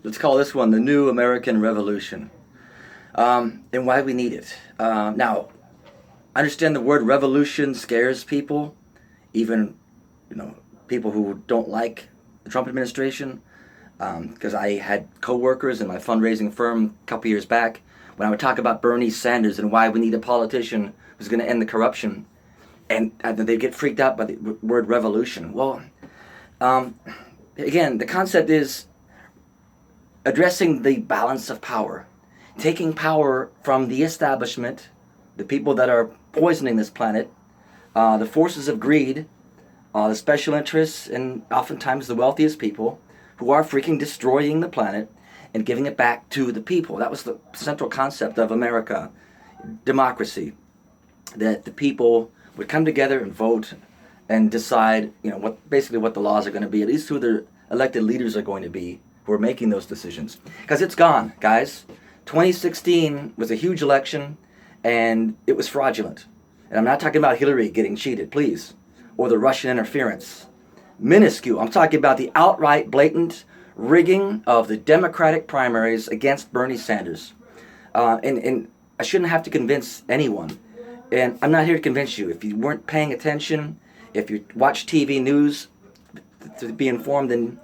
let's call this one the New American Revolution, and why we need it. Now, I understand the word revolution scares people, even people who don't like the Trump administration. Because I had co-workers in my fundraising firm a couple years back when I would talk about Bernie Sanders and why we need a politician who's going to end the corruption, and they get freaked out by the word revolution. Well, again, the concept is addressing the balance of power, taking power from the establishment, the people that are poisoning this planet, the forces of greed, the special interests, and oftentimes the wealthiest people who are freaking destroying the planet, and giving it back to the people. That was the central concept of America, democracy, that the people would come together and vote and decide, basically what the laws are going to be, at least who their elected leaders are going to be who are making those decisions. Because it's gone, guys. 2016 was a huge election, and it was fraudulent. And I'm not talking about Hillary getting cheated, please, or the Russian interference. Minuscule. I'm talking about the outright, blatant rigging of the Democratic primaries against Bernie Sanders. And I shouldn't have to convince anyone. And I'm not here to convince you. If you weren't paying attention, if you watch TV news to be informed, then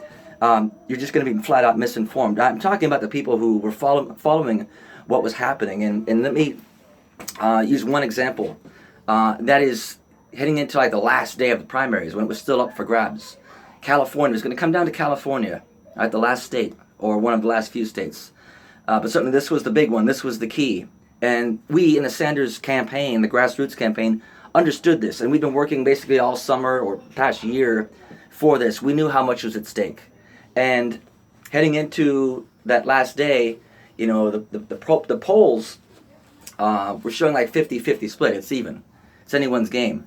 you're just going to be flat out misinformed. I'm talking about the people who were following what was happening. And let me use one example. That is heading into like the last day of the primaries when it was still up for grabs. California is going to come down to California, right, the last state, or one of the last few states. But certainly this was the big one. This was the key. And we in the Sanders campaign, the grassroots campaign, understood this. And we've been working basically all summer or past year for this. We knew how much was at stake. And heading into that last day, the polls were showing like 50-50 split. It's even. It's anyone's game.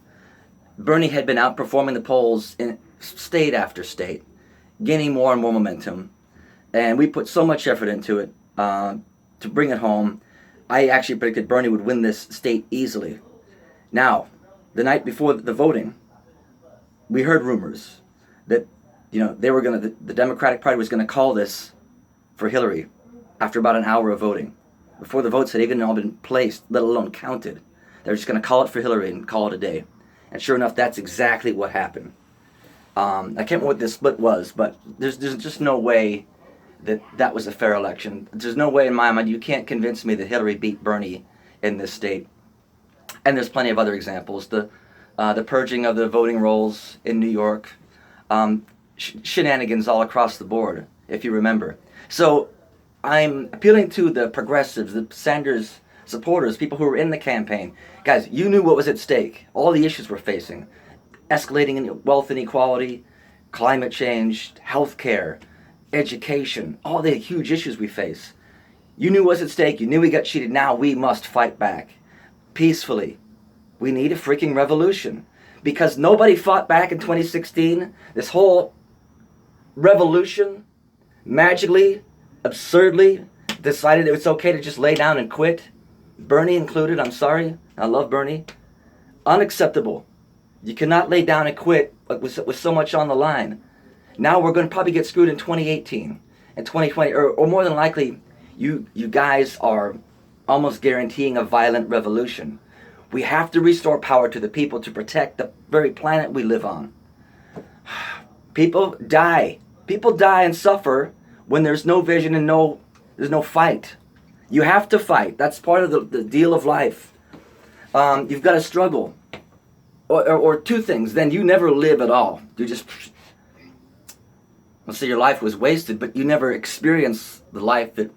Bernie had been outperforming the polls in state after state, gaining more and more momentum. And we put so much effort into it to bring it home. I actually predicted Bernie would win this state easily. Now, the night before the voting, we heard rumors that the Democratic Party was going to call this for Hillary after about an hour of voting, before the votes had even all been placed, let alone counted. They were just going to call it for Hillary and call it a day. And sure enough, that's exactly what happened. I can't remember what this split was, but there's just no way that was a fair election. There's no way in my mind you can't convince me that Hillary beat Bernie in this state. And there's plenty of other examples. The purging of the voting rolls in New York, shenanigans all across the board, if you remember. So I'm appealing to the progressives, the Sanders supporters, people who were in the campaign. Guys, you knew what was at stake. All the issues we're facing. Escalating wealth inequality, climate change, healthcare, education, all the huge issues we face. You knew what was at stake. You knew we got cheated. Now we must fight back. Peacefully. We need a freaking revolution. Because nobody fought back in 2016. This whole revolution magically, absurdly decided it was okay to just lay down and quit. Bernie included, I'm sorry. I love Bernie. Unacceptable. You cannot lay down and quit with so much on the line. Now we're going to probably get screwed in 2018 and 2020, or more than likely, you guys are almost guaranteeing a violent revolution. We have to restore power to the people to protect the very planet we live on. People die. People die and suffer when there's no vision and there's no fight. You have to fight. That's part of the deal of life. You've got to struggle. Or two things. Then you never live at all. You just, let's say your life was wasted, but you never experienced the life that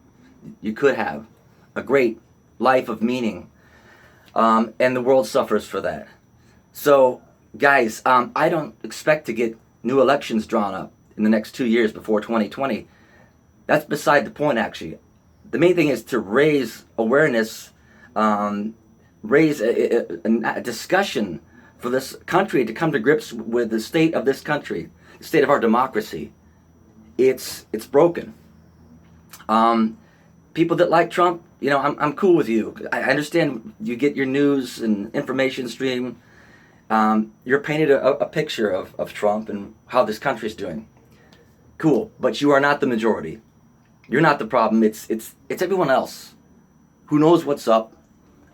you could have. A great life of meaning. And the world suffers for that. So, guys, I don't expect to get new elections drawn up in the next 2 years before 2020. That's beside the point, actually. The main thing is to raise awareness, raise a discussion for this country to come to grips with the state of this country, the state of our democracy. It's broken. People that like Trump, I'm cool with you. I understand you get your news and information stream. You're painted a picture of Trump and how this country's doing. Cool, but you are not the majority. You're not the problem. It's everyone else who knows what's up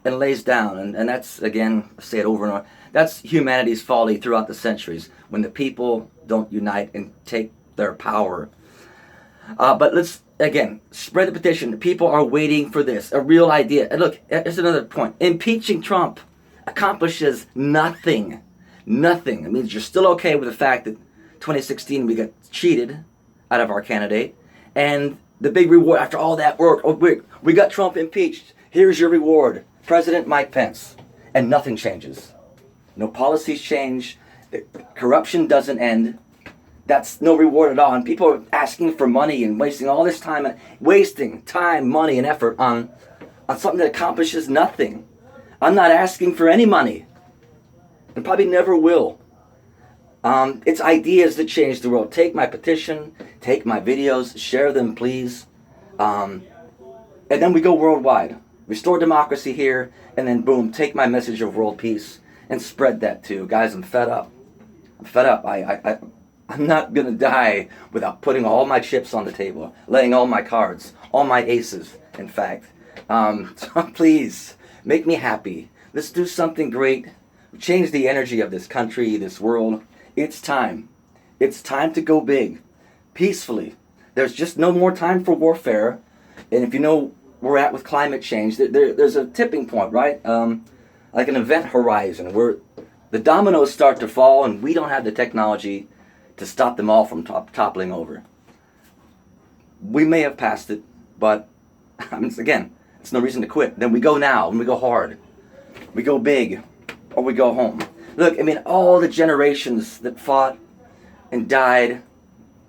and lays down. And that's, again, I say it over and over, that's humanity's folly throughout the centuries, when the people don't unite and take their power. But let's, again, spread the petition. People are waiting for this, a real idea. And look, here's another point. Impeaching Trump accomplishes nothing. Nothing. It means you're still okay with the fact that 2016 we got cheated out of our candidate. And the big reward after all that work, oh, we got Trump impeached. Here's your reward, President Mike Pence. And nothing changes. No policies change. Corruption doesn't end. That's no reward at all. And people are asking for money and wasting all this time, wasting time, money, and effort on something that accomplishes nothing. I'm not asking for any money, and probably never will. It's ideas that change the world. Take my petition, take my videos, share them, please. And then we go worldwide. Restore democracy here, and then boom, take my message of world peace and spread that too. Guys, I'm fed up. I'm fed up. I'm not going to die without putting all my chips on the table, laying all my cards, all my aces, in fact. So please, make me happy. Let's do something great. Change the energy of this country, this world. It's time. It's time to go big, peacefully. There's just no more time for warfare. And if you know where we're at with climate change, there's a tipping point, right? Like an event horizon where the dominoes start to fall and we don't have the technology to stop them all from toppling over. We may have passed it, but again, it's no reason to quit. Then we go now, and we go hard. We go big, or we go home. Look, I mean, all the generations that fought and died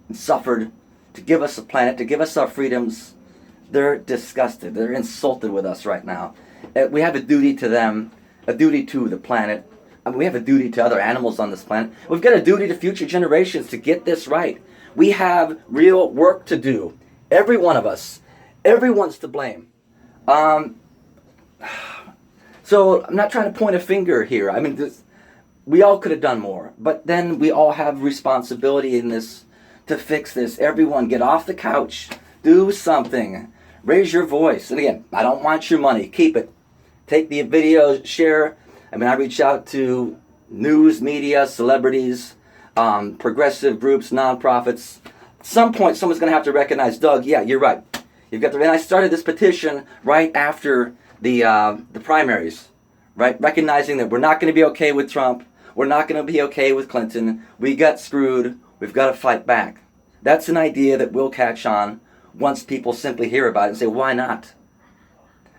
and suffered to give us a planet, to give us our freedoms, they're disgusted. They're insulted with us right now. We have a duty to them, a duty to the planet. I mean, we have a duty to other animals on this planet. We've got a duty to future generations to get this right. We have real work to do. Every one of us. Everyone's to blame. So I'm not trying to point a finger here. I mean, we all could have done more. But then we all have responsibility in this to fix this. Everyone, get off the couch. Do something. Raise your voice. And again, I don't want your money. Keep it. Take the videos, share. I mean, I reach out to news, media, celebrities, progressive groups, nonprofits. At some point, someone's going to have to recognize, Doug, yeah, you're right. You've got the. And I started this petition right after the primaries, right? Recognizing that we're not going to be okay with Trump. We're not going to be okay with Clinton. We got screwed. We've got to fight back. That's an idea that will catch on once people simply hear about it and say, why not?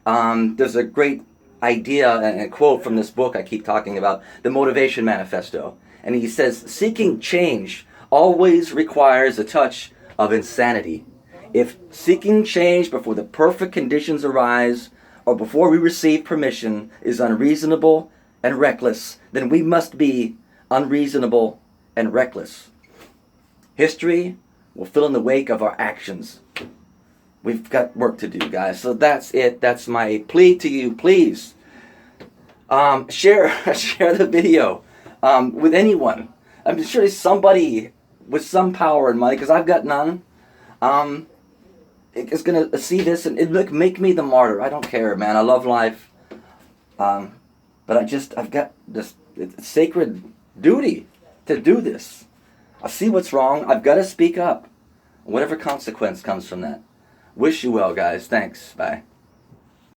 There's a great idea and a quote from this book I keep talking about, the Motivation Manifesto. And he says, seeking change always requires a touch of insanity. If seeking change before the perfect conditions arise or before we receive permission is unreasonable and reckless, then we must be unreasonable and reckless. History will fill in the wake of our actions. We've got work to do, guys. So that's it. That's my plea to you. Please share the video with anyone. I'm sure there's somebody with some power and money, because I've got none. Is going to see this and make me the martyr. I don't care, man. I love life. But I've got this sacred duty to do this. I see what's wrong. I've got to speak up. Whatever consequence comes from that. Wish you well, guys. Thanks. Bye.